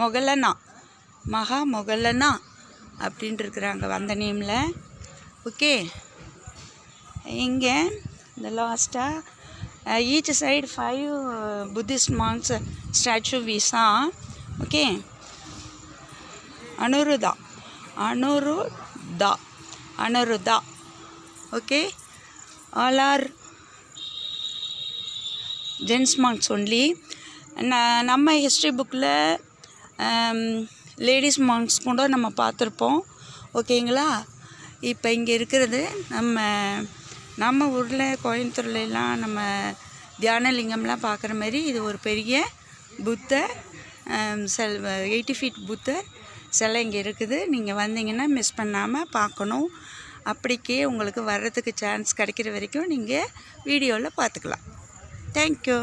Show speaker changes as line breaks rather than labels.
மொகலனா மகா மொகலனா அப்படின்ட்டு இருக்கிறாங்க அந்த நேமில். ஓகே, இங்கே இந்த லாஸ்ட்டாக each side 5 Buddhist monks statue we saw. Okay, Anurudha. Okay, all are gents monks only. நம்ம ஹிஸ்ட்ரி புக்கில் லேடிஸ் மாங்க்ஸ் கூட நம்ம பார்த்துருப்போம். ஓகேங்களா? இப்போ இங்கே இருக்கிறது நம்ம ஊரில் கோயம்புத்தூர்லாம் நம்ம தியானலிங்கம்லாம் பார்க்குற மாதிரி இது ஒரு பெரிய புத்தர் 80 ஃபீட் புத்தர் சிலை இங்கே இருக்குது. நீங்கள் வந்தீங்கன்னா மிஸ் பண்ணாமல் பார்க்கணும். அப்படிக்கே உங்களுக்கு வர்றதுக்கு சான்ஸ் கிடைக்கிற வரைக்கும் நீங்கள் வீடியோவில் பார்த்துக்கலாம். தேங்க்யூ.